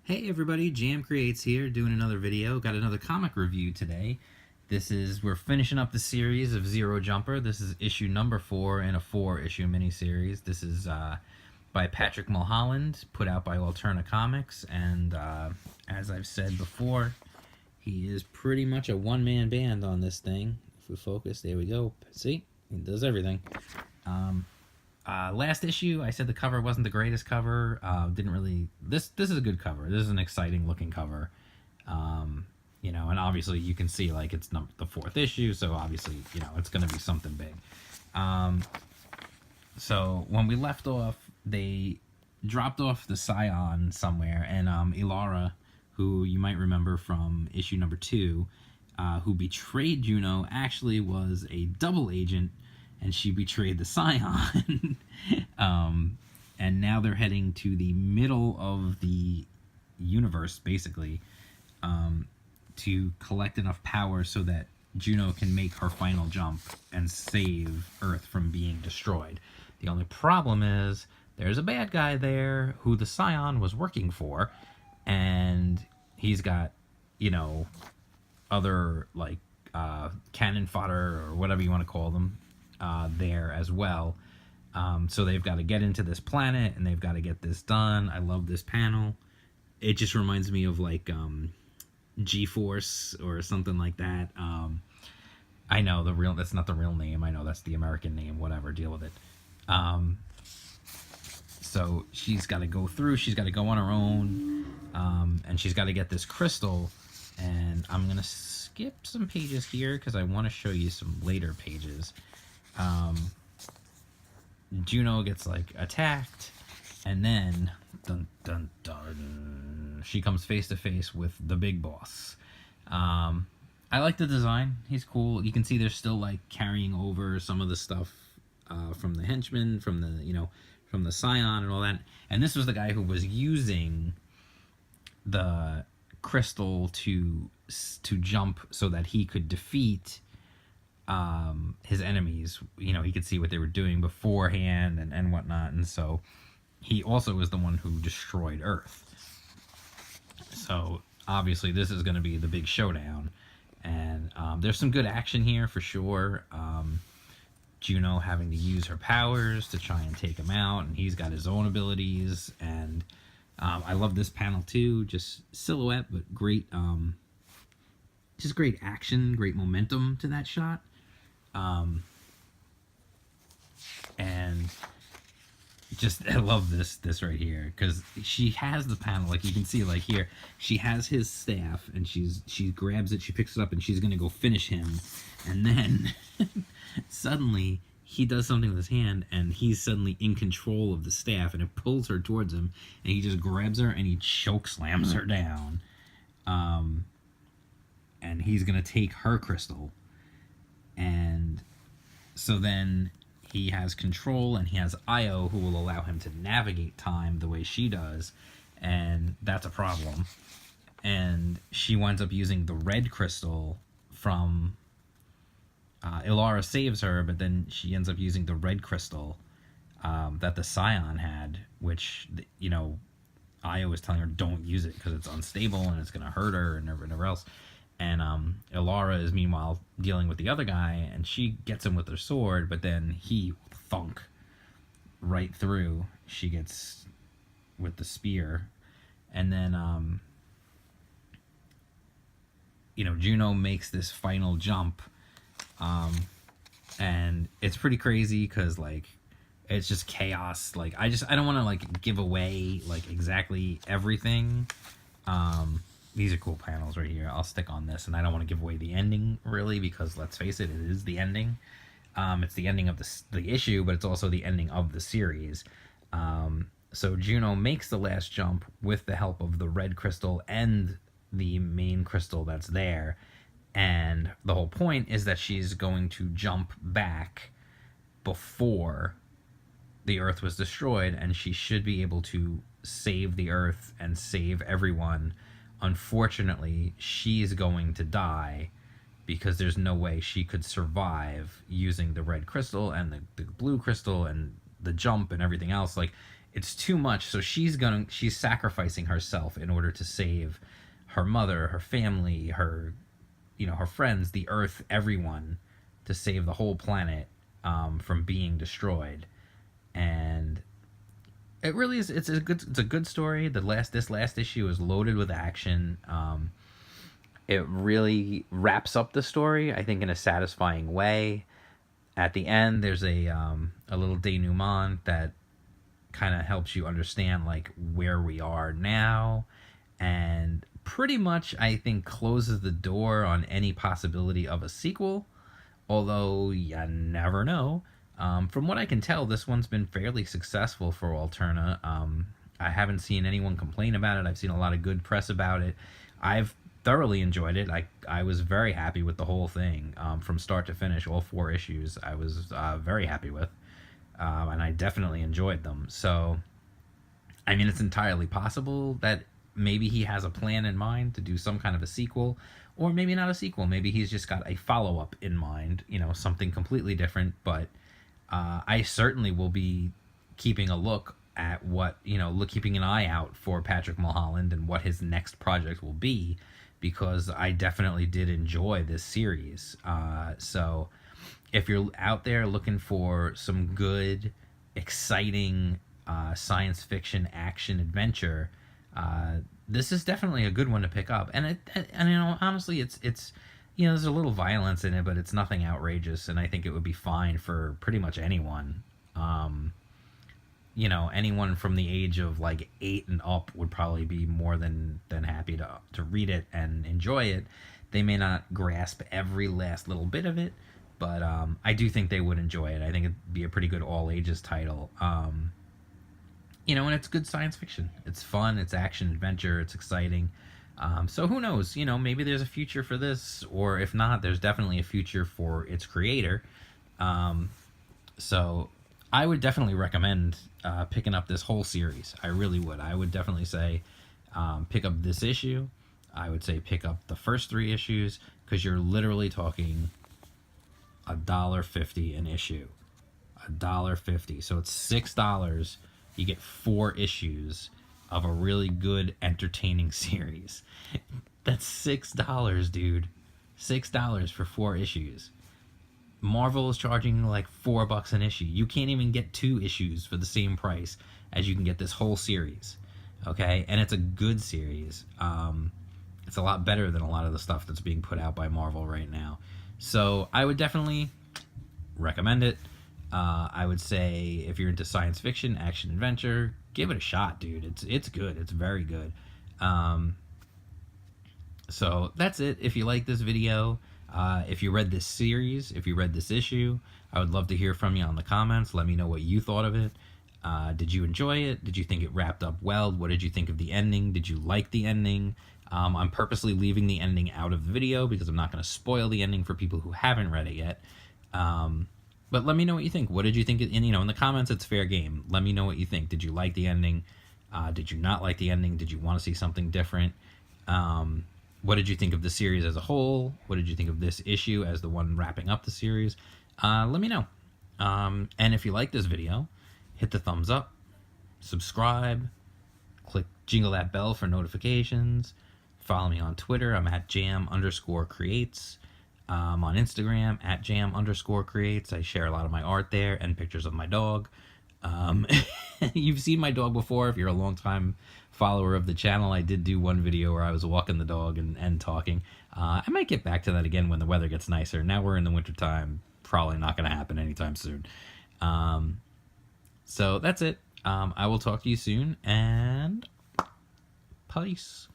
Hey everybody, Jam Creates here doing another video. Got another comic review today. We're finishing up the series of Zero Jumper. This is issue number 4 in a 4-issue miniseries. This is by Patrick Mulholland, put out by Alterna Comics, and as I've said before, he is pretty much a one-man band on this thing. If we focus, there we go. See? He does everything. Last issue, I said the cover wasn't the greatest cover. Didn't really. This is a good cover. This is an exciting looking cover. And obviously you can see like it's the 4th issue, so obviously it's going to be something big. So when we left off, they dropped off the Scion somewhere, and Ilara, who you might remember from issue number 2, who betrayed Juno, actually was a double agent. And she betrayed the Scion. And now they're heading to the middle of the universe, basically, to collect enough power so that Juno can make her final jump and save Earth from being destroyed. The only problem is there's a bad guy there who the Scion was working for, and he's got, other, like, cannon fodder or whatever you want to call them, there as well. So they've got to get into this planet and they've got to get this done. I love this panel. It just reminds me of like G-Force or something like that. I know that's not the real name. I know that's the American name. Whatever, deal with it. So she's got to go through. She's got to go on her own, and she's got to get this crystal. And I'm gonna skip some pages here because I want to show you some later pages. Juno gets like attacked, and then dun dun dun, she comes face to face with the big boss. I like the design. He's cool. You can see they're still like carrying over some of the stuff from the henchmen, from the Scion and all that. And this was the guy who was using the crystal to jump so that he could defeat his enemies. He could see what they were doing beforehand and whatnot, and so he also was the one who destroyed Earth. So obviously this is going to be the big showdown, and there's some good action here for sure. Juno having to use her powers to try and take him out, and he's got his own abilities, and I love this panel too. Just silhouette, but great, just great action, great momentum to that shot. And just I love this right here because she has the panel, like you can see, like here she has his staff and she grabs it, she picks it up, and she's gonna go finish him, and then suddenly he does something with his hand and he's suddenly in control of the staff, and it pulls her towards him, and he just grabs her and he choke slams her down, and he's gonna take her crystal. And so then he has control, and he has Io, who will allow him to navigate time the way she does, and that's a problem. And she winds up using the red crystal from Ilara saves her, but then she ends up using the red crystal that the Scion had, which Io was telling her don't use it because it's unstable and it's gonna hurt her and everything else. And Ilara is meanwhile dealing with the other guy, and she gets him with her sword, but then he thunk right through. She gets with the spear, and then Juno makes this final jump, and it's pretty crazy because like it's just chaos. Like I don't want to like give away like exactly everything. These are cool panels right here. I'll stick on this, and I don't want to give away the ending, really, because let's face it, it is the ending. It's the ending of the issue, but it's also the ending of the series. So Juno makes the last jump with the help of the red crystal and the main crystal that's there, and the whole point is that she's going to jump back before the Earth was destroyed, and she should be able to save the Earth and save everyone. Unfortunately, she's going to die because there's no way she could survive using the red crystal and the blue crystal and the jump and everything else. Like, it's too much. So she's sacrificing herself in order to save her mother, her family, her, her friends, the earth, everyone, to save the whole planet from being destroyed. And it really is. It's a good story. This last issue is loaded with action. It really wraps up the story, I think, in a satisfying way. At the end, there's a little denouement that kind of helps you understand like where we are now, and pretty much I think closes the door on any possibility of a sequel. Although you never know. From what I can tell, this one's been fairly successful for Alterna. I haven't seen anyone complain about it. I've seen a lot of good press about it. I've thoroughly enjoyed it. I was very happy with the whole thing from start to finish. All 4 issues I was very happy with, and I definitely enjoyed them. So, I mean, it's entirely possible that maybe he has a plan in mind to do some kind of a sequel, or maybe not a sequel. Maybe he's just got a follow-up in mind, something completely different. But I certainly will be keeping a look at keeping an eye out for Patrick Mulholland and what his next project will be, because I definitely did enjoy this series. So if you're out there looking for some good, exciting science fiction action adventure, this is definitely a good one to pick up. And honestly, it's there's a little violence in it, but it's nothing outrageous, and I think it would be fine for pretty much anyone. Anyone from the age of like 8 and up would probably be more than happy to read it and enjoy it. They may not grasp every last little bit of it, but I do think they would enjoy it. I think it'd be a pretty good all ages title. And it's good science fiction. It's fun, it's action adventure, it's exciting. So who knows? Maybe there's a future for this, or if not, there's definitely a future for its creator. So I would definitely recommend picking up this whole series. I really would. I would definitely say pick up this issue. I would say pick up the first 3 issues, because you're literally talking $1.50 an issue. $1.50. So it's $6. You get 4 issues of a really good, entertaining series. That's $6, dude. $6 for 4 issues. Marvel is charging like $4 an issue. You can't even get 2 issues for the same price as you can get this whole series. Okay? And it's a good series. It's a lot better than a lot of the stuff that's being put out by Marvel right now. So I would definitely recommend it. I would say if you're into science fiction, action, adventure, give it a shot, dude. It's good. It's very good. So that's it. If you like this video, if you read this series, if you read this issue, I would love to hear from you on the comments. Let me know what you thought of it. Did you enjoy it? Did you think it wrapped up well? What did you think of the ending? Did you like the ending? I'm purposely leaving the ending out of the video because I'm not going to spoil the ending for people who haven't read it yet. But let me know what you think. What did you think? In the comments, it's fair game. Let me know what you think. Did you like the ending? Did you not like the ending? Did you want to see something different? What did you think of the series as a whole? What did you think of this issue as the one wrapping up the series? Let me know. And if you like this video, hit the thumbs up, subscribe, jingle that bell for notifications. Follow me on Twitter. I'm at jam_creates. On Instagram at jam_creates. I share a lot of my art there and pictures of my dog. You've seen my dog before if you're a long time follower of the channel. I did do one video where I was walking the dog and talking. I might get back to that again when the weather gets nicer. Now we're in the winter time. Probably not going to happen anytime soon. So that's it. I will talk to you soon, and peace.